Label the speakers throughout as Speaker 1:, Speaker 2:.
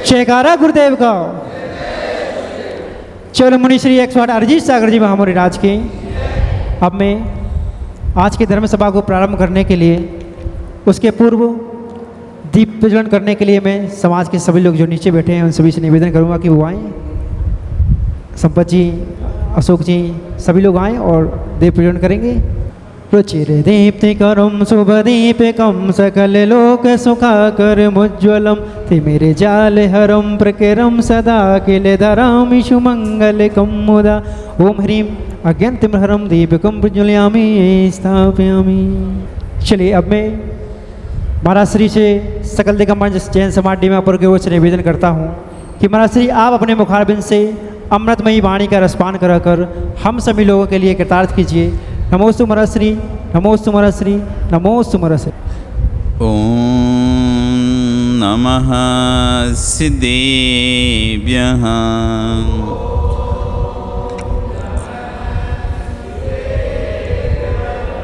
Speaker 1: जयकारा गुरुदेव का। चलो मुनि श्री 108 अरिजीत सागर जी महामुनि राज की। अब मैं आज की धर्म सभा को प्रारंभ करने के लिए, उसके पूर्व दीप प्रज्वलन करने के लिए मैं समाज के सभी लोग जो नीचे बैठे हैं उन सभी से निवेदन करूंगा कि वो आएँ। संपत जी, अशोक जी, सभी लोग आएँ और दीप प्रज्वलन करेंगे। रुचिरदीप्तिकरं शुभदीपिकं सकललोक सुखाकरमुज्ज्वलं तिमिरजालहरं प्रकिरं सदा किल धरामि सुमङ्गलकं मुदा। ओम ह्रीं अज्ञानतिमिरहरं दीपकं प्रज्वलयामि स्थापयामि। चलिए अब मैं महाराज श्री से सकल दिगंबर जैन समाज डीमापुर के ओर से निवेदन करता हूँ कि महाराज श्री आप अपने मुखारबिंद से अमृतमयी वाणी का रसपान कराकर हम सभी लोगों के लिए कृतार्थ कीजिए। नमोस्तु महाराज श्री, नमोस्तु महाराज श्री, नमोस्तु महाराज श्री।
Speaker 2: ओम नमः सिद्धेभ्यः।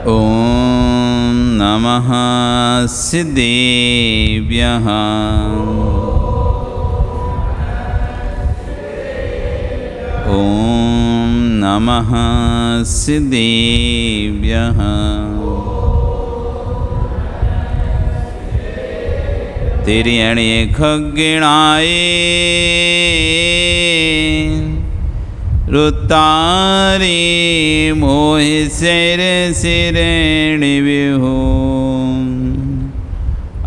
Speaker 2: ओम नमः सिद्धेभ्यः। ओम नमः सिद्धेभ्यः। तिर्यणे खग्गिणाय रुतारे मोहि सिर सिरेणि विहु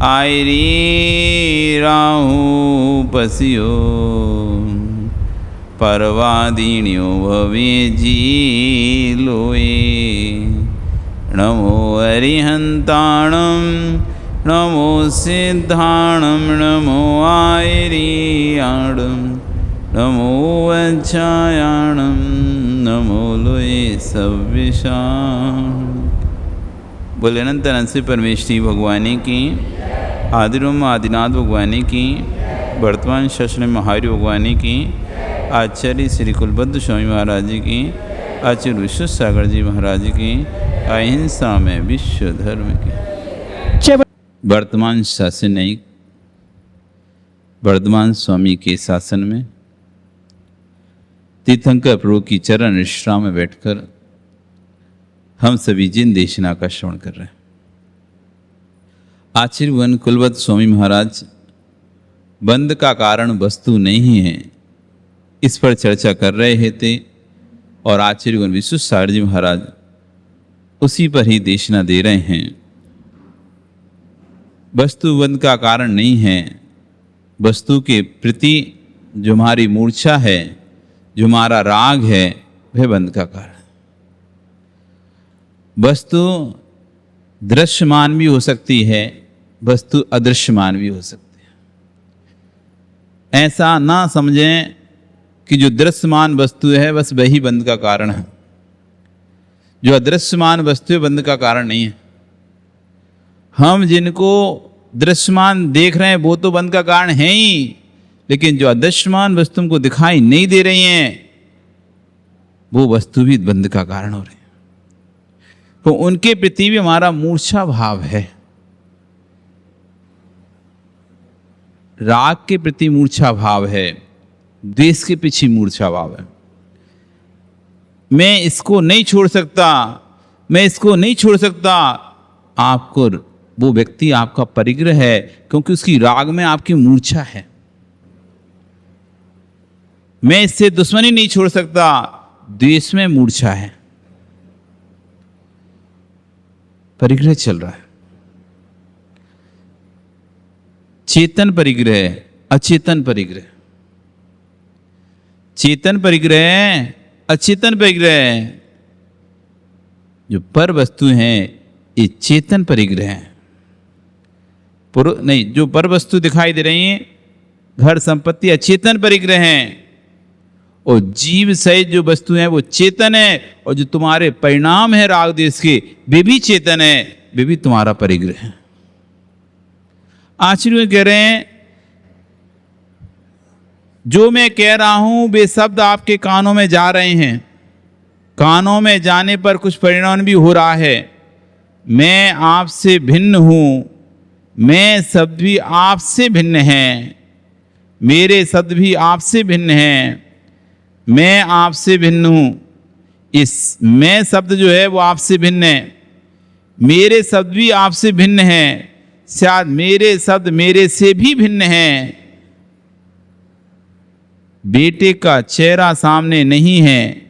Speaker 2: आयरी राहु पसियो परवादिन्यो भवे जीलोए। नमो अरिहन्ताणं नमो सिद्धाणं नमो आयरियाणं नमो वज्रायाणं नमो लोये सव्यसां। बोले अनंत अनंत से परमेश्वरी भगवानी की, आदिरोम आदिनाथ भगवानी की, वर्तमान शासन महावीर भगवानी की, आचार्य श्री कुलबद्ध स्वामी महाराज जी की, आचार्य विश्व सागर जी महाराज की, अहिंसा में विश्व धर्म की। वर्तमान शासन नहीं, वर्धमान स्वामी के शासन में तीर्थंकर प्रभु की चरण विश्राम में बैठकर हम सभी जिन देशना का श्रवण कर रहे हैं। आचार्य वन कुलवत स्वामी महाराज बंद का कारण वस्तु नहीं है, इस पर चर्चा कर रहे थे और आचार्य वन विश्व सागर जी महाराज उसी पर ही देशना दे रहे हैं। वस्तु बंद का कारण नहीं है, वस्तु के प्रति जो हमारी मूर्छा है, जो हमारा राग है, वह बंद का कारण। वस्तु दृश्यमान भी हो सकती है, वस्तु अदृश्यमान भी हो सकती है। ऐसा ना समझें कि जो दृश्यमान वस्तु है बस वही बंद का कारण है, जो अदृश्यमान वस्तु है बंद का कारण नहीं है। हम जिनको दृश्यमान देख रहे हैं वो तो बंद का कारण है ही, लेकिन जो अदृश्यमान वस्तु हमको दिखाई नहीं दे रही हैं वो वस्तु भी बंद का कारण हो रहे हैं। तो उनके प्रति भी हमारा मूर्छा भाव है। राग के प्रति मूर्छा भाव है, द्वेष के पीछे मूर्छा भाव है। मैं इसको नहीं छोड़ सकता, मैं इसको नहीं छोड़ सकता। आपको वो व्यक्ति आपका परिग्रह है, क्योंकि उसकी राग में आपकी मूर्छा है। मैं इससे दुश्मनी नहीं छोड़ सकता, द्वेष में मूर्छा है, परिग्रह चल रहा है। चेतन परिग्रह, अचेतन परिग्रह, चेतन परिग्रह, अचेतन परिग्रह। जो पर वस्तु हैं ये चेतन परिग्रह हैं। नहीं, जो पर वस्तु दिखाई दे रही हैं, घर संपत्ति अचेतन परिग्रह हैं, और जीव सहित जो वस्तु हैं वो चेतन है, और जो तुम्हारे परिणाम है राग देश के वे भी चेतन है, वे भी तुम्हारा परिग्रह है। आचार्य कह रहे हैं जो मैं कह रहा हूं वे शब्द आपके कानों में जा रहे हैं, कानों में जाने पर कुछ परिणाम भी हो रहा है। मैं आपसे भिन्न हूं, मैं शब्द भी आपसे भिन्न हैं। मेरे शब्द भी आपसे भिन्न हैं, मैं आपसे भिन्न हूँ। इस मैं शब्द जो है वो आपसे भिन्न है, मेरे शब्द भी आपसे भिन्न हैं, शायद मेरे शब्द मेरे से भी भिन्न हैं। बेटे का चेहरा सामने नहीं है,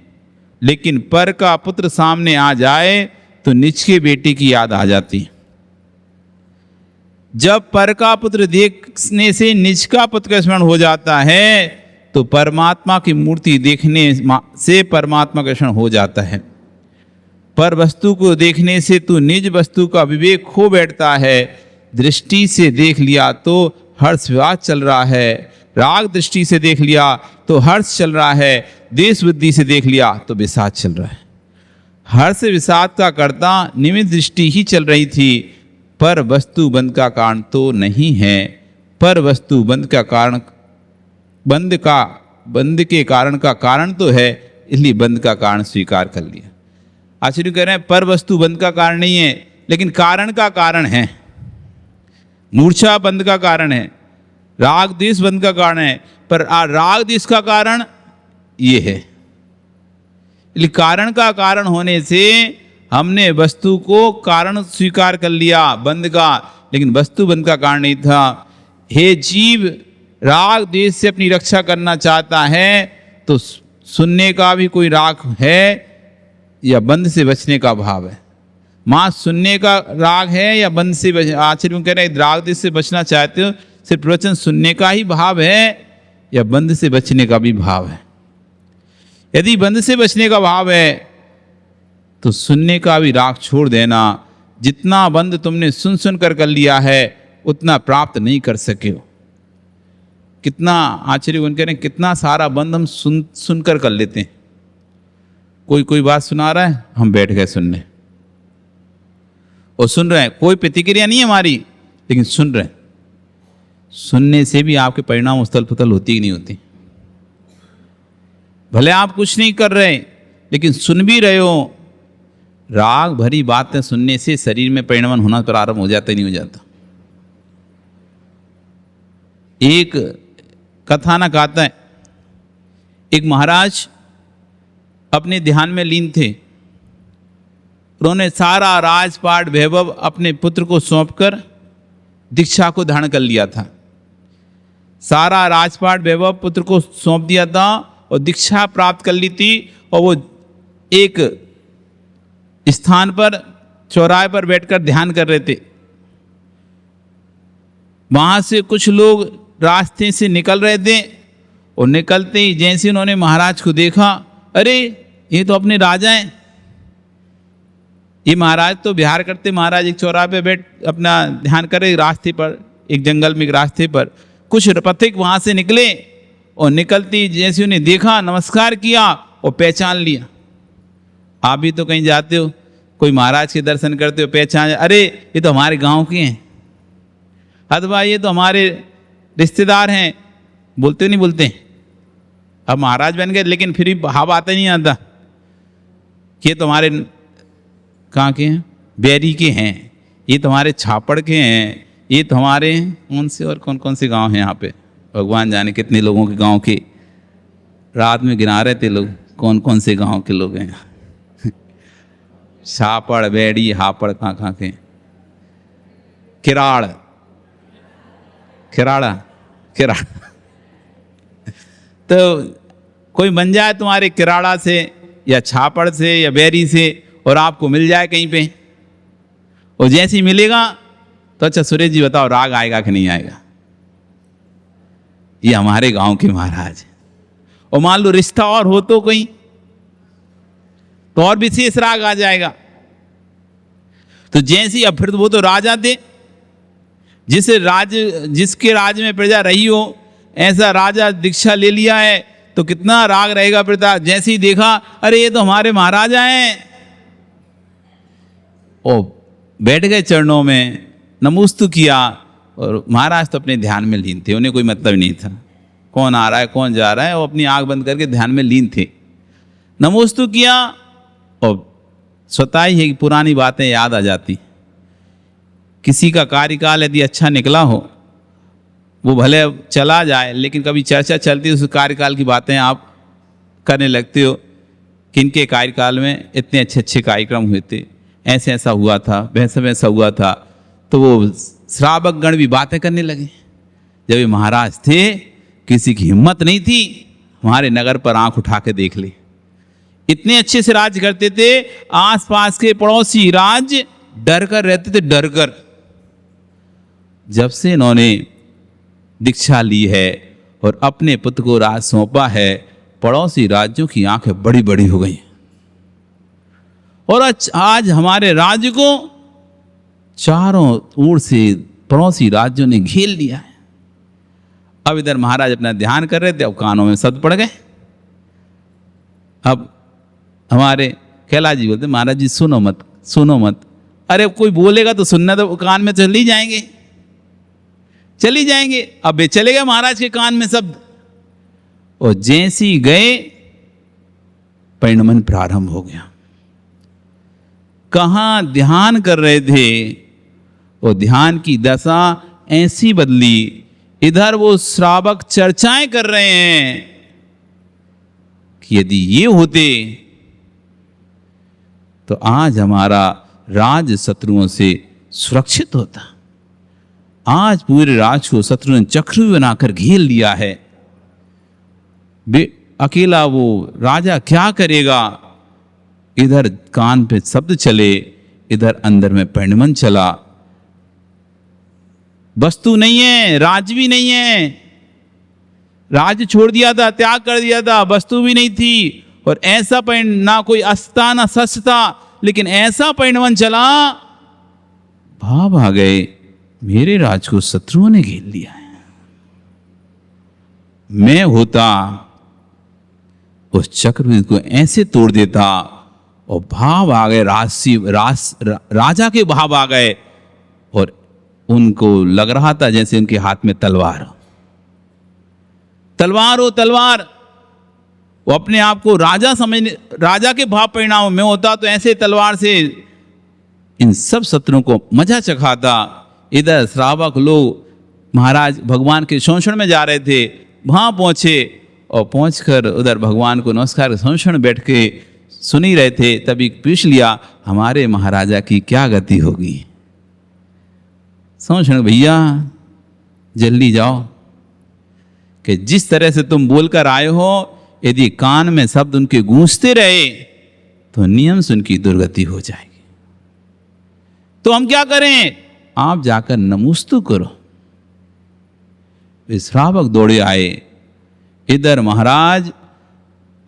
Speaker 2: लेकिन पर का पुत्र सामने आ जाए तो निज के बेटे की याद आ जाती है। जब पर का पुत्र देखने से निज का पुत्र का स्मरण हो जाता है तो परमात्मा की मूर्ति देखने से परमात्मा का स्मरण हो जाता है। पर वस्तु को देखने से तू निज वस्तु का विवेक खो बैठता है। दृष्टि से देख लिया तो हर्ष विवाद चल रहा है, राग दृष्टि से देख लिया तो हर्ष चल रहा है, देश बुद्धि से देख लिया तो विषाद चल रहा है। हर्ष विषाद का कर्ता निमित्त दृष्टि ही चल रही थी, पर वस्तु बंध का कारण तो नहीं है। पर वस्तु बंध का कारण बंध के कारण का कारण तो है, इसलिए बंध का कारण स्वीकार कर लिया। आचार्य कह रहे हैं पर वस्तु बंध का कारण नहीं है, लेकिन कारण का कारण है। मूर्छा बंध का कारण है, राग द्वेष बंध का कारण है, पर राग द्वेष का कारण ये है। इसलिए कारण का कारण होने से हमने वस्तु को कारण स्वीकार कर लिया बंध का, लेकिन वस्तु बंध का कारण नहीं था। हे जीव, राग द्वेष से अपनी रक्षा करना चाहता है तो सुनने का भी कोई राग है या बंध से बचने का भाव है। माँ सुनने का राग है या बंध से आचार्य कह रहे हैं राग द्वेष से बचना चाहते हो, सिर्फ प्रवचन सुनने का ही भाव है या बंध से बचने का भी भाव है। यदि बंध से बचने का भाव है तो सुनने का भी राग छोड़ देना। जितना बंध तुमने सुन सुन कर लिया है उतना प्राप्त नहीं कर सके हो। कितना आचार्य कह रहे हैं कितना सारा बंध हम सुन कर लेते हैं। कोई बात सुना रहा है, हम बैठ गए सुनने और सुन रहे हैं, कोई प्रतिक्रिया नहीं है हमारी, लेकिन सुन रहे हैं। सुनने से भी आपके परिणाम उथल पुथल होती ही नहीं होती। भले आप कुछ नहीं कर रहे लेकिन सुन भी रहे हो। राग भरी बातें सुनने से शरीर में परिणमन होना प्रारंभ हो जाता ही नहीं हो जाता। एक कथानक आता है, एक महाराज अपने ध्यान में लीन थे। उन्होंने सारा राजपाट वैभव अपने पुत्र को सौंपकर दीक्षा को धारण कर लिया था। सारा राजपाट वैभव पुत्र को सौंप दिया था और दीक्षा प्राप्त कर ली थी। और वो एक स्थान पर चौराहे पर बैठकर ध्यान कर रहे थे। वहाँ से कुछ लोग रास्ते से निकल रहे थे और निकलते ही जैसे उन्होंने महाराज को देखा, अरे ये तो अपने राजा हैं। ये महाराज तो विहार करते, महाराज एक चौराहे पे बैठ अपना ध्यान करे रास्ते पर, एक जंगल में एक रास्ते पर। कुछ पथिक वहाँ से निकले और निकलती जैसे उन्हें देखा, नमस्कार किया और पहचान लिया। आप भी तो कहीं जाते हो, कोई महाराज के दर्शन करते हो, पहचान, अरे ये तो हमारे गांव के हैं, अथवा ये तो हमारे रिश्तेदार हैं। बोलते नहीं बोलते? अब महाराज बन गए लेकिन फिर भी भाव आता नहीं आता कि ये तो हमारे कहाँ के हैं, बैरी के हैं, ये तो हमारे छापड़ के हैं, ये तो हमारे कौन से और कौन कौन से गांव हैं यहाँ पे, भगवान जाने कितने लोगों के गांव के। रात में गिना रहे थे लोग कौन कौन से गांव के लोग हैं। छापड़, बैरी, हापड़, कहाँ के, किराड़, किराड़ा, किराड़ा। तो कोई बन जाए तुम्हारे किराड़ा से या छापड़ से या बैरी से और आपको मिल जाए कहीं पे, और जैसे ही मिलेगा तो अच्छा सुरेश जी बताओ राग आएगा कि नहीं आएगा, ये हमारे गांव के महाराज। और मान लो रिश्ता और हो तो कोई तो और विशेष राग आ जाएगा। तो जैसी अब फिर वो तो राजा थे, जिसके राज में प्रजा रही हो, ऐसा राजा दीक्षा ले लिया है तो कितना राग रहेगा प्रजा। जैसे ही देखा, अरे ये तो हमारे महाराजा हैं, ओ बैठ गए चरणों में, नमोस्तु किया। और महाराज तो अपने ध्यान में लीन थे, उन्हें कोई मतलब नहीं था कौन आ रहा है कौन जा रहा है, वो अपनी आंख बंद करके ध्यान में लीन थे। नमोस्तु किया और स्वतः ही है कि पुरानी बातें याद आ जाती। किसी का कार्यकाल यदि अच्छा निकला हो वो भले चला जाए, लेकिन कभी चर्चा चलती है उस कार्यकाल की बातें आप करने लगते हो कि इनके कार्यकाल में इतने अच्छे अच्छे कार्यक्रम हुए थे, ऐसे ऐसा हुआ था, वैसा वैसा हुआ था। तो वो श्रावक गण भी बातें करने लगे। जब ये महाराज थे, किसी की हिम्मत नहीं थी हमारे नगर पर आंख उठा के देख ले। इतने अच्छे से राज करते थे, आसपास के पड़ोसी राज्य डर कर रहते थे, डर कर। जब से इन्होंने दीक्षा ली है और अपने पुत्र को राज सौंपा है, पड़ोसी राज्यों की आंखें बड़ी बड़ी हो गई और आज हमारे राज्य को चारों ओर से पड़ोसी राज्यों ने घेर लिया है। अब इधर महाराज अपना ध्यान कर रहे थे, अब कानों में शब्द पड़ गए। अब हमारे कैलाश जी बोलते, महाराज जी सुनो मत, सुनो मत। अरे कोई बोलेगा तो सुनना, तो कान में चली जाएंगे, चली जाएंगे। अब वे चले गए महाराज के कान में शब्द, और जैसे ही गए परिणमन प्रारंभ हो गया। कहाँ ध्यान कर रहे थे, वो ध्यान की दशा ऐसी बदली, इधर वो श्रावक चर्चाएं कर रहे हैं कि यदि ये होते तो आज हमारा राज शत्रुओं से सुरक्षित होता। आज पूरे राज को शत्रु ने चक्रव्यूह बनाकर घेर लिया है। अकेला वो राजा क्या करेगा? इधर कान पे शब्द चले, इधर अंदर में परिणमन चला। वस्तु नहीं है, राज भी नहीं है, राज छोड़ दिया था, त्याग कर दिया था, वस्तु भी नहीं थी। और ऐसा ना कोई अस्ता ना सच था, लेकिन ऐसा परिणमन चला, भाव आ गए मेरे राज को शत्रुओं ने घेर लिया है। मैं होता उस चक्रव्यूह को ऐसे तोड़ देता। और भाव आ गए, राजा के भाव आ गए, और उनको लग रहा था जैसे उनके हाथ में तलवार हो, तलवार हो, तलवार। वो अपने आप को राजा समझने, राजा के भाव परिणाम में होता तो ऐसे तलवार से इन सब शत्रुओं को मजा चखाता। इधर श्रावक लोग महाराज भगवान के शोषण में जा रहे थे, वहां पहुंचे और पहुंचकर उधर भगवान को नमस्कार शोषण बैठ के सुन ही रहे थे। तभी पूछ लिया हमारे महाराजा की क्या गति होगी। शोषण भैया जल्दी जाओ, कि जिस तरह से तुम बोलकर आए हो, यदि कान में शब्द उनके गूंजते रहे तो नियम से उनकी दुर्गति हो जाएगी। तो हम क्या करें? आप जाकर नमोस्तु करो। वे श्रावक दौड़े आए। इधर महाराज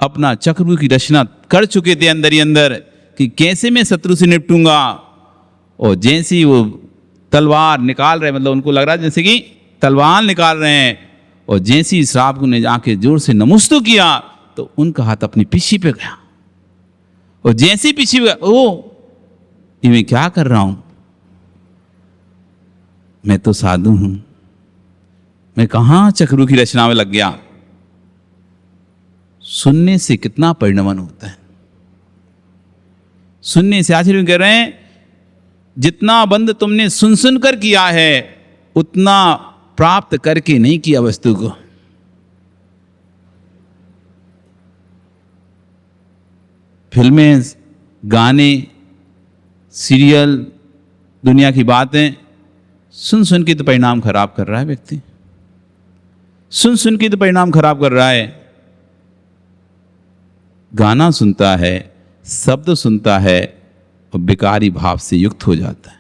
Speaker 2: अपना चक्रव्यूह की रचना कर चुके थे अंदर ही अंदर, कि कैसे मैं शत्रु से निपटूंगा। और जैसे ही वो तलवार निकाल रहे, मतलब उनको लग रहा है जैसे कि तलवार निकाल रहे हैं, और जैसे ही श्रावक ने जाके जोर से नमस्तु किया तो उनका हाथ अपनी पीछे पे गया। और जैसे ही पीछे गया, ओ ये मैं क्या कर रहा हूं? मैं तो साधु हूं, मैं कहां चक्रव्यूह की रचना में लग गया। सुनने से कितना परिणमन होता है। सुनने से आचार्य कह रहे हैं, जितना बंद तुमने सुन सुनकर किया है, उतना प्राप्त करके नहीं किया वस्तु को। फिल्में, गाने, सीरियल, दुनिया की बातें सुन सुन के तो परिणाम खराब कर रहा है व्यक्ति। सुन सुन के तो परिणाम खराब कर रहा है। गाना सुनता है, शब्द सुनता है और विकारी भाव से युक्त हो जाता है।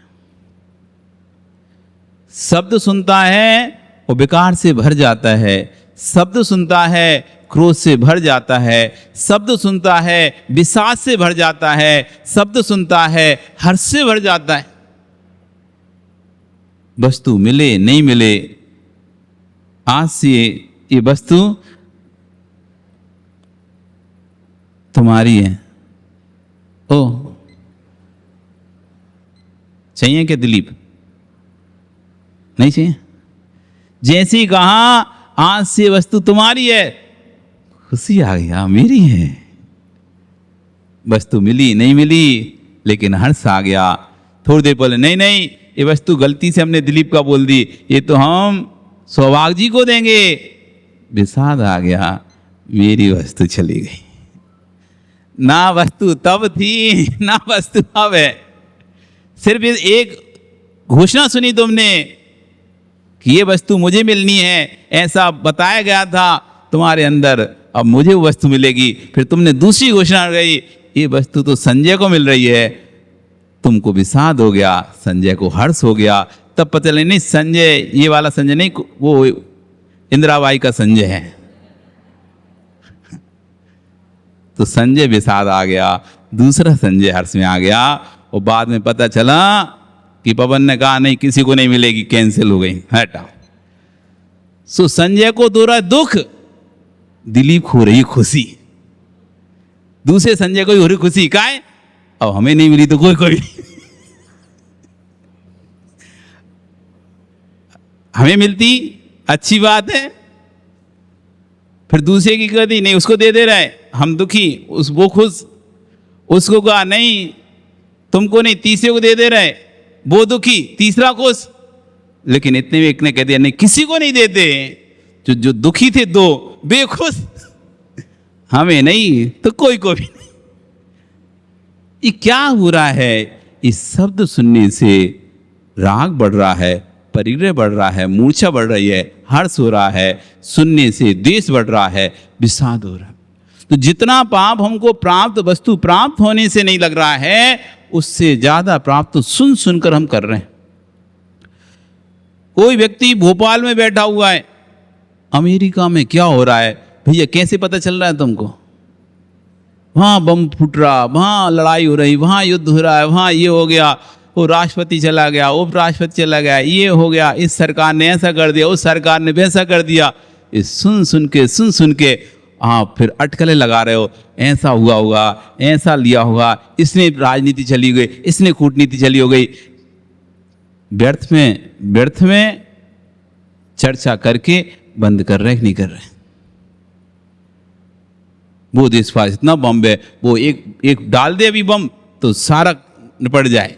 Speaker 2: शब्द सुनता है और विकार से भर जाता है। शब्द सुनता है, क्रोध से भर जाता है। शब्द सुनता है, विषाद से भर जाता है। शब्द सुनता है, हर्ष से भर जाता है। वस्तु मिले नहीं मिले, आज से ये वस्तु तुम्हारी है। ओ चाहिए क्या दिलीप? नहीं चाहिए। जैसे ही कहा आज से वस्तु तुम्हारी है, खुशी आ गया, मेरी है। वस्तु मिली नहीं मिली, लेकिन हर्ष आ गया। थोड़ी देर पहले नहीं नहीं, ये वस्तु गलती से हमने दिलीप का बोल दी, ये तो हम सौभाग्य जी को देंगे। विषाद आ गया, मेरी वस्तु चली गई। ना वस्तु तब थी, ना वस्तु अब है। सिर्फ एक घोषणा सुनी तुमने कि ये वस्तु मुझे मिलनी है, ऐसा बताया गया था तुम्हारे अंदर, अब मुझे वो वस्तु मिलेगी। फिर तुमने दूसरी घोषणा गई, ये वस्तु तो संजय को मिल रही है। तुमको विषाद हो गया, संजय को हर्ष हो गया। तब पता चला नहीं संजय, ये वाला संजय नहीं, वो इंदिराबाई का संजय है। तो संजय विषाद आ गया, दूसरा संजय हर्ष में आ गया। और बाद में पता चला कि पवन ने कहा नहीं, किसी को नहीं मिलेगी, कैंसिल हो गई, हटा। सो संजय को दो रहा दुख, दिलीप खो रही खुशी। दूसरे संजय को हो रही खुशी, का है अब हमें नहीं मिली तो कोई हमें मिलती अच्छी बात है। फिर दूसरे की कहती नहीं, उसको दे रहा है, हम दुखी, वो खुश। उसको कहा नहीं तुमको नहीं, तीसरे को दे रहा है, वो दुखी, तीसरा खुश। लेकिन इतने में एक ने कह दिया नहीं, किसी को नहीं देते। जो दुखी थे दो बेखुश, हमें नहीं तो कोई को भी नहीं। ये क्या हो रहा है? इस शब्द सुनने से राग बढ़ रहा है, परिग्रह बढ़ रहा है, मूर्छा बढ़ रही है, हर्ष हो रहा है, सुनने से द्वेष बढ़ रहा है, विषाद हो रहा है। तो जितना पाप हमको प्राप्त वस्तु प्राप्त होने से नहीं लग रहा है, उससे ज्यादा प्राप्त तो सुन सुनकर हम कर रहे हैं। कोई व्यक्ति भोपाल में बैठा हुआ है, अमेरिका में क्या हो रहा है भैया कैसे पता चल रहा है तुमको? वहां बम फूट रहा, वहां लड़ाई हो रही, वहां युद्ध हो रहा है, वहां ये हो गया, वो राष्ट्रपति चला गया, उपराष्ट्रपति चला गया, ये हो गया, इस सरकार ने ऐसा कर दिया, उस सरकार ने वैसा कर दिया। ये सुन सुन के आप फिर अटकलें लगा रहे हो, ऐसा हुआ होगा, ऐसा लिया होगा, इसने राजनीति चली गई, इसने कूटनीति चली हो गई। व्यर्थ में चर्चा करके बंद कर रहे नहीं कर रहे। वो देश पास इतना बम है, वो एक डाल दे अभी बम तो सारा निपट जाए।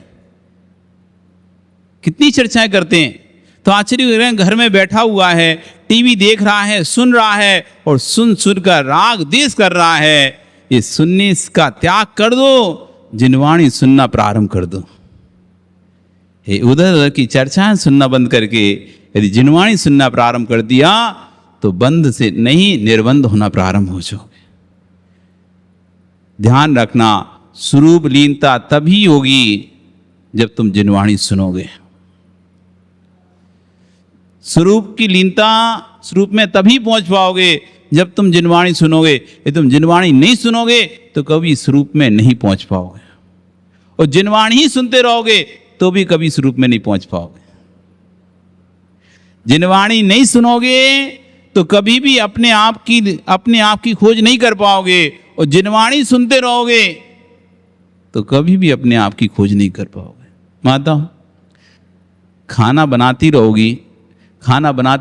Speaker 2: कितनी चर्चाएं करते हैं। तो आश्चर्य हो रहे हैं, घर में बैठा हुआ है, टीवी देख रहा है, सुन रहा है, और सुन कर राग देश कर रहा है। ये सुनने का त्याग कर दो, जिनवाणी सुनना प्रारंभ कर दो। उधर की चर्चाएं सुनना बंद करके यदि जिनवाणी सुनना प्रारंभ कर दिया तो बंद से नहीं निर्बंध होना प्रारंभ हो जाओगे। ध्यान रखना, स्वरूप लीनता तभी होगी जब तुम जिनवाणी सुनोगे। स्वरूप की लीनता स्वरूप में तभी पहुंच पाओगे जब तुम जिनवाणी सुनोगे। यदि तुम जिनवाणी नहीं सुनोगे तो कभी स्वरूप में नहीं पहुंच पाओगे, और जिनवाणी ही सुनते रहोगे तो भी कभी स्वरूप में नहीं पहुंच पाओगे। जिनवाणी नहीं सुनोगे तो कभी भी अपने आप की खोज नहीं कर पाओगे, और जिनवाणी सुनते रहोगे तो कभी भी अपने आप की खोज नहीं कर पाओगे। माता खाना बनाती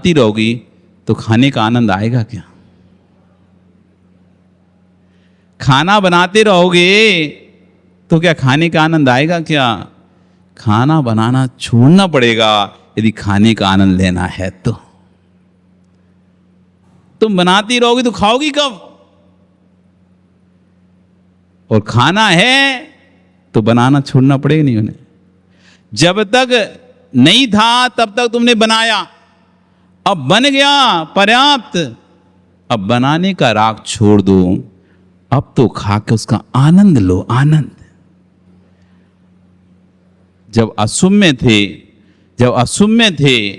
Speaker 2: रहोगी तो खाने का आनंद आएगा क्या? खाना बनाते रहोगे तो क्या खाने का आनंद आएगा क्या? खाना बनाना छोड़ना पड़ेगा यदि खाने का आनंद लेना है तो। तुम बनाती रहोगी तो खाओगी कब? और खाना है तो बनाना छोड़ना पड़ेगा नहीं उन्हें। जब तक नहीं था तब तक तुमने बनाया, अब बन गया पर्याप्त, अब बनाने का राग छोड़ दो, अब तो खा के उसका आनंद लो। आनंद जब अशुभ में थे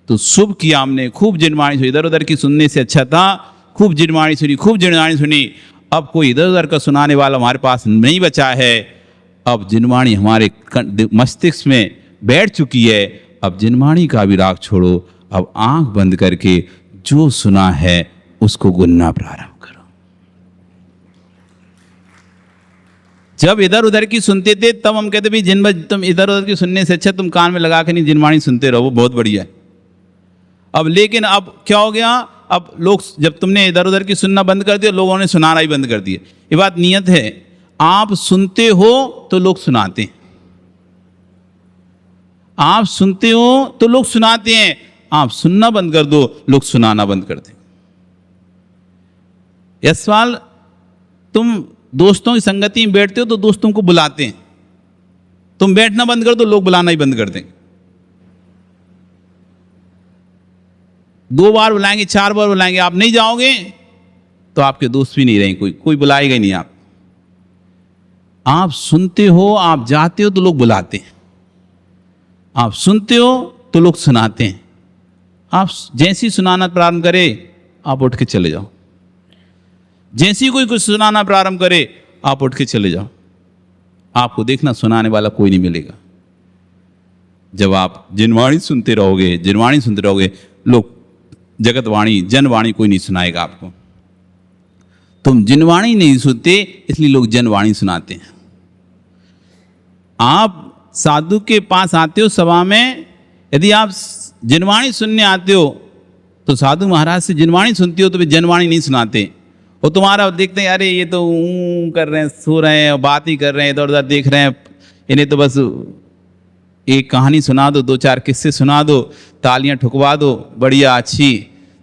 Speaker 2: तो शुभ किया हमने, खूब जिनवाणी सुनी। इधर उधर की सुनने से अच्छा था खूब जिनवाणी सुनी। अब कोई इधर उधर का सुनाने वाला हमारे पास नहीं बचा है। अब जिनवाणी हमारे मस्तिष्क में बैठ चुकी है। अब जिनवाणी का भी राग छोड़ो, अब आंख बंद करके जो सुना है उसको गुनना प्रारंभ करो। जब इधर उधर की सुनते थे तब हम कहते भाई तुम इधर उधर की सुनने से अच्छा तुम कान में लगा के नहीं जिनवाणी सुनते रहो, वो बहुत बढ़िया है। अब लेकिन अब क्या हो गया, अब लोग जब तुमने इधर उधर की सुनना बंद कर दिया, लोगों ने सुनाना ही बंद कर दिया। ये बात नियत है, आप सुनते हो तो लोग सुनाते हैं, आप सुनते हो तो लोग सुनाते हैं। आप सुनना बंद कर दो, लोग सुनाना बंद कर दें। यह सवाल, तुम दोस्तों की संगति में बैठते हो तो दोस्त तुमको बुलाते हैं, तुम बैठना बंद कर दो, लोग बुलाना ही बंद कर देंगे। 2 बार बुलाएंगे, 4 बार बुलाएंगे, आप नहीं जाओगे तो आपके दोस्त भी नहीं रहेंगे, कोई बुलाएगा ही नहीं। आप सुनते हो, आप जाते हो तो लोग बुलाते हैं, आप सुनते हो तो लोग सुनाते हैं। आप जैसी सुनाना प्रारंभ करे आप उठ के चले जाओ, जैसी कोई कुछ सुनाना प्रारंभ करे आप उठ के चले जाओ। आपको देखना सुनाने वाला कोई नहीं मिलेगा। जब आप जिनवाणी सुनते रहोगे, जिनवाणी सुनते रहोगे, लोग जगतवाणी जनवाणी कोई नहीं सुनाएगा आपको। तुम जिनवाणी नहीं सुनते इसलिए लोग जनवाणी सुनाते हैं। आप साधु के पास आते हो सभा में, यदि आप जिनवाणी सुनने आते हो तो साधु महाराज से जिनवाणी सुनते हो तो वे जनवाणी नहीं सुनाते। वो तुम्हारा देखते हैं, अरे ये तो कर रहे हैं, सो रहे हैं, बात ही कर रहे हैं, इधर उधर देख रहे हैं, इन्हें तो बस एक कहानी सुना दो, 2-4 किस्से सुना दो, तालियां ठुकवा दो, बढ़िया अच्छी,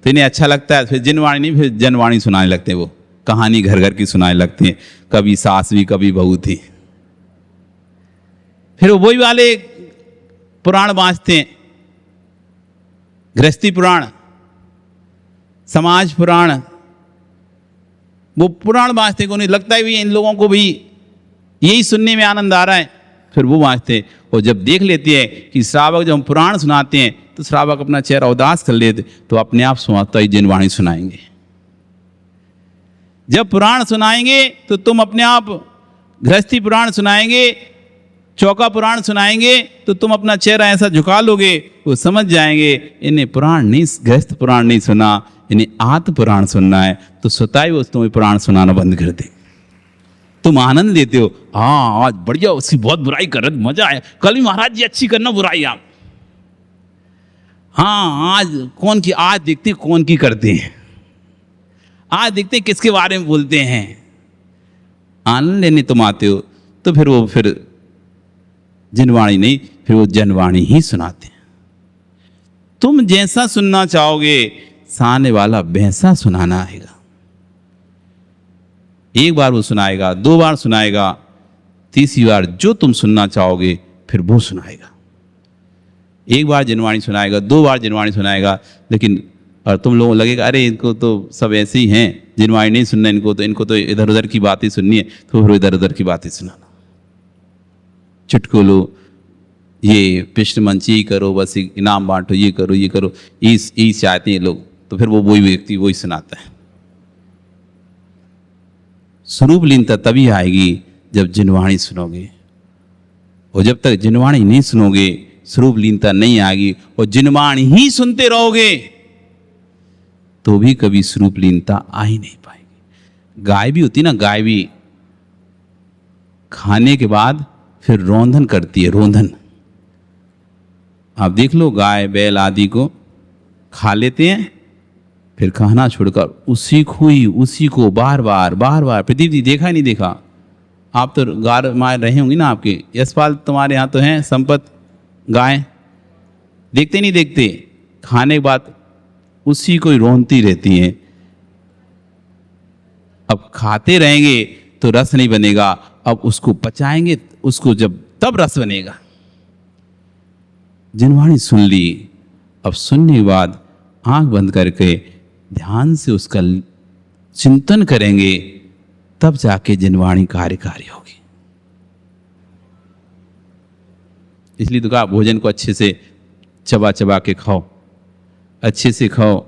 Speaker 2: तो इन्हें अच्छा लगता है। फिर जिनवाणी नहीं, फिर जनवाणी सुनाने लगते हैं। वो कहानी घर घर की सुनाने लगते हैं, कभी सास भी कभी बहू थी। फिर वो वही वाले पुराण बाँचते हैं, गृहस्थी पुराण, समाज पुराण, वो पुराण बाँचते हैं। उन्हें लगता है भी इन लोगों को भी यही सुनने में आनंद आ रहा है, फिर वो बाँचते हैं। और जब देख लेते हैं कि श्रावक जब हम पुराण सुनाते हैं तो श्रावक अपना चेहरा उदास कर लेते, तो अपने आप सुनाता ही जिनवाणी सुनाएंगे। जब पुराण सुनाएंगे तो तुम अपने आप गृहस्थी पुराण सुनाएंगे, चौका पुराण सुनाएंगे तो तुम अपना चेहरा ऐसा झुका लोगे, वो समझ जाएंगे इन्हें पुराण नहीं, गृहस्थ पुराण नहीं सुना, इन्हें आत्म पुराण सुनना है। तो स्वतः वो तुम्हें पुराण सुनाना बंद कर दे। तुम आनंद लेते हो, हाँ आज बढ़िया, उसकी बहुत बुराई कर रहे, मजा आया, कल भी महाराज जी अच्छी करना बुराई आप, हाँ आज कौन की, आज देखते हैं कौन की करते हैं, आज देखते हैं किसके बारे में बोलते हैं। आनंद लेने तुम आते हो तो फिर वो फिर जिनवाणी नहीं, फिर वो जनवाणी ही सुनाते हैं। तुम जैसा सुनना चाहोगे सामने वाला वैसा सुनाना आएगा। एक बार वो सुनाएगा, 2 बार सुनाएगा, तीसरी बार जो तुम सुनना चाहोगे फिर वो सुनाएगा। एक बार जिनवाणी सुनाएगा, 2 बार जिनवाणी सुनाएगा, लेकिन और तुम लोगों को लगेगा अरे इनको तो सब ऐसे ही हैं, जिनवाणी नहीं सुनना इनको तो इधर उधर की बातें सुननी है, तो फिर इधर उधर की बातें सुनाना। चुटकुलो, ये कृष्ण मंच ही करो, बस इनाम बांटो, ये करो ये करो, ई चाहते हैं लोग, तो फिर वो वही व्यक्ति वही सुनाता है। स्वरूप लीनता तभी आएगी जब जिनवाणी सुनोगे, और जब तक जिनवाणी नहीं सुनोगे स्वरूप लीनता नहीं आएगी। और जिनवाणी ही सुनते रहोगे तो भी कभी स्वरूप लीनता आ ही नहीं पाएगी। गाय भी होती ना, गाय भी खाने के बाद फिर रोंधन करती है, रोंधन। आप देख लो, गाय बैल आदि को खा लेते हैं, फिर खाना छोड़कर उसी को बार बार प्रदीप जी देखा ही नहीं देखा, आप तो गाय मार रहे होंगे ना, आपके यशपाल तुम्हारे यहाँ तो हैं संपत गाय, देखते नहीं देखते, खाने के बाद उसी को ही रोंती रहती हैं। अब खाते रहेंगे तो रस नहीं बनेगा, अब उसको पचाएंगे उसको जब तब रस बनेगा। जिनवाणी सुन ली, अब सुनने के बाद आंख बंद करके ध्यान से उसका चिंतन करेंगे, तब जाके जिनवाणी कार्यकारी होगी। इसलिए तो कहा भोजन को अच्छे से चबा चबा के खाओ, अच्छे से खाओ,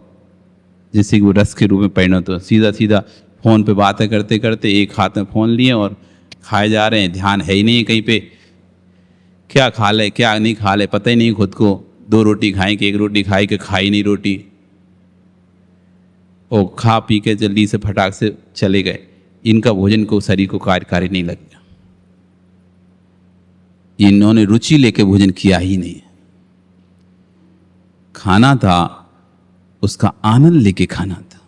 Speaker 2: जैसे कि वो रस के रूप में परिणत हो। सीधा सीधा फ़ोन पे बातें करते करते एक हाथ में फ़ोन लिए और खाए जा रहे हैं, ध्यान है ही नहीं कहीं पे, क्या खा ले क्या नहीं खा ले पता ही नहीं खुद को। 2 रोटी खाएं कि 1 रोटी खाई कि खाई नहीं रोटी, और खा पी के जल्दी से फटाक से चले गए। इनका भोजन को शरीर को कार्यकारी नहीं लग गया, इन्होंने रुचि लेके भोजन किया ही नहीं। खाना था उसका आनंद लेके खाना था।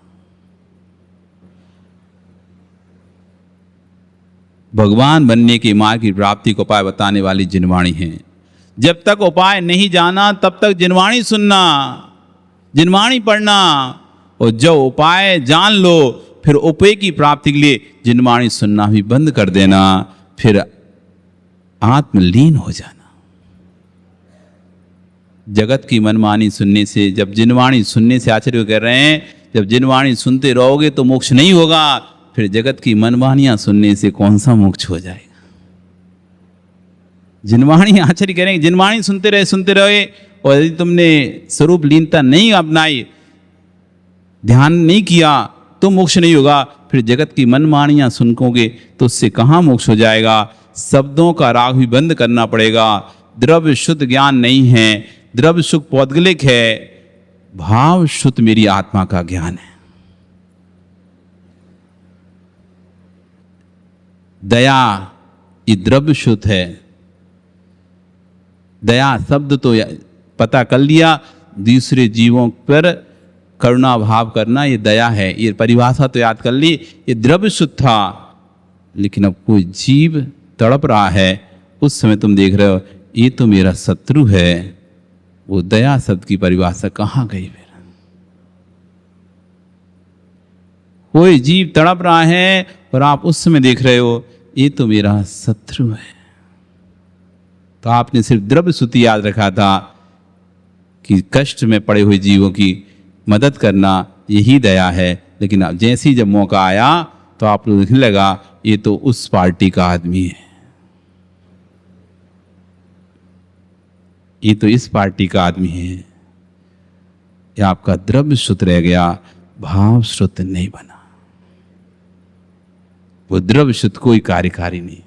Speaker 2: भगवान बनने के मार्ग की प्राप्ति को उपाय बताने वाली जिनवाणी है। जब तक उपाय नहीं जाना तब तक जिनवाणी सुनना, जिनवाणी पढ़ना, और जो उपाय जान लो, फिर उपाय की प्राप्ति के लिए जिनवाणी सुनना भी बंद कर देना, फिर आत्मलीन हो जाना। जगत की मनमानी सुनने से, जब जिनवाणी सुनने से आचार्य कह रहे हैं, जब जिनवाणी सुनते रहोगे तो मोक्ष नहीं होगा, फिर जगत की मनमानियां सुनने से कौन सा मोक्ष हो जाएगा। जिनवाणी, आचार्य कह रहे हैं जिनवाणी सुनते रहे, और यदि तुमने स्वरूप लीनता नहीं अपनाई, ध्यान नहीं किया, तो मोक्ष नहीं होगा। फिर जगत की मनमानियां सुनोगे तो उससे कहाँ मोक्ष हो जाएगा। शब्दों का राग भी बंद करना पड़ेगा। द्रव्य शुद्ध ज्ञान नहीं है, द्रव्य सुख पौद्गलिक है, भाव शुद्ध मेरी आत्मा का ज्ञान है। दया ये द्रव्य शुद्ध है। दया शब्द तो पता कर लिया, दूसरे जीवों पर करुणा भाव करना ये दया है, ये परिभाषा तो याद कर ली। ये द्रव्य शुद्ध था, लेकिन अब कोई जीव तड़प रहा है, उस समय तुम देख रहे हो ये तो मेरा शत्रु है। वो दया शब्द की परिभाषा कहाँ गई फिर। कोई जीव तड़प रहा है और आप उस समय देख रहे हो ये तो मेरा शत्रु है। तो आपने सिर्फ द्रव्य सुति याद रखा था कि कष्ट में पड़े हुए जीवों की मदद करना यही दया है, लेकिन अब जैसे ही जब मौका आया तो आप लोग देखने लगा ये तो उस पार्टी का आदमी है, ये तो इस पार्टी का आदमी है। ये आपका द्रव्य शुद्ध रह गया, भाव शुद्ध नहीं बना। वो द्रव्य शुद्ध कोई कार्यकारी नहीं,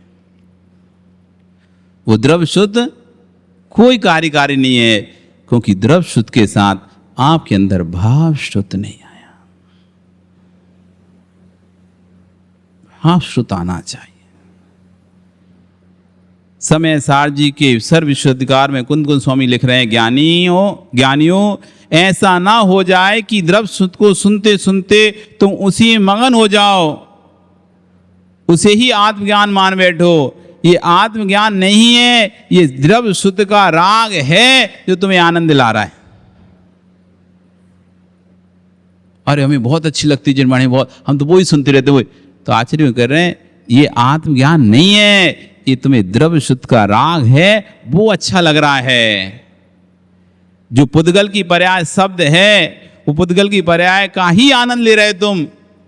Speaker 2: वो द्रव्य शुद्ध कोई कार्यकारी नहीं है, क्योंकि द्रव्य शुद्ध के साथ आपके अंदर भाव शुद्ध नहीं आया। भाव शुद्ध आना चाहिए। समय सार जी के सर्व विश्वाधिकार में कुंद कुंद स्वामी लिख रहे हैं, ज्ञानियों ऐसा ना हो जाए कि द्रव्य शुद्ध को सुनते सुनते तुम उसी में मगन हो जाओ, उसे ही आत्मज्ञान मान बैठो। ये आत्मज्ञान नहीं है, ये द्रव्य शुद्ध का राग है जो तुम्हें आनंद दिला रहा है। अरे हमें बहुत अच्छी लगती जिनवाणी, बहुत, हम तो वही सुनते रहते वही। तो आचार्य कर रहे हैं ये आत्मज्ञान नहीं है, ये तुम्हें द्रव्य शुद्ध का राग है, वो अच्छा लग रहा है। जो पुद्गल की पर्याय शब्द है, वो पुद्गल की पर्याय का ही आनंद ले रहे तुम।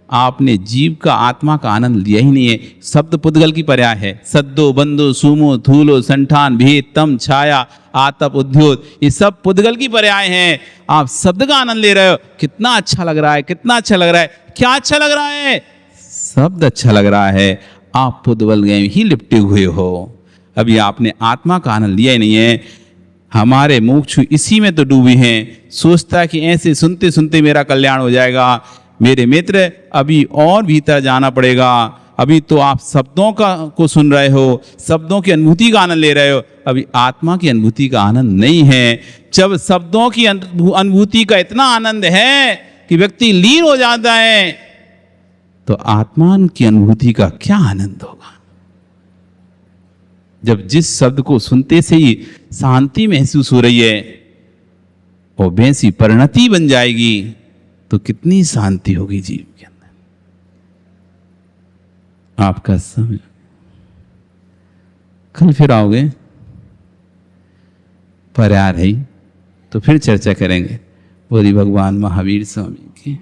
Speaker 2: आपने जीव का आत्मा का आनंद लिया ही नहीं है। शब्द पुद्गल की पर्याय है। सद्दो बंदो सूमो थूलो संठान भेद तम छाया आतप उद्योत, ये सब पुद्गल की पर्याय हैं। आप शब्द का आनंद ले रहे हो, कितना अच्छा लग रहा है, कितना अच्छा लग रहा है। क्या अच्छा लग रहा है? शब्द अच्छा लग रहा है। आप पुद्गल में ही लिपटे हुए हो, अभी आपने आत्मा का आनंद लिया ही नहीं है। हमारे मुमुक्षु इसी में तो डूबे हैं, सोचता है कि ऐसे सुनते सुनते मेरा कल्याण हो जाएगा। मेरे मित्र, अभी और भीतर जाना पड़ेगा। अभी तो आप शब्दों को सुन रहे हो, शब्दों की अनुभूति का आनंद ले रहे हो, अभी आत्मा की अनुभूति का आनंद नहीं है। जब शब्दों की अनुभूति का इतना आनंद है कि व्यक्ति लीन हो जाता है, तो आत्मा की अनुभूति का क्या आनंद होगा। जब जिस शब्द को सुनते से ही शांति महसूस हो रही है और वैसी परिणति बन जाएगी, तो कितनी शांति होगी जीव के अंदर। आपका समय, कल फिर आओगे, पर्याय है तो फिर चर्चा करेंगे। बोली भगवान महावीर स्वामी की।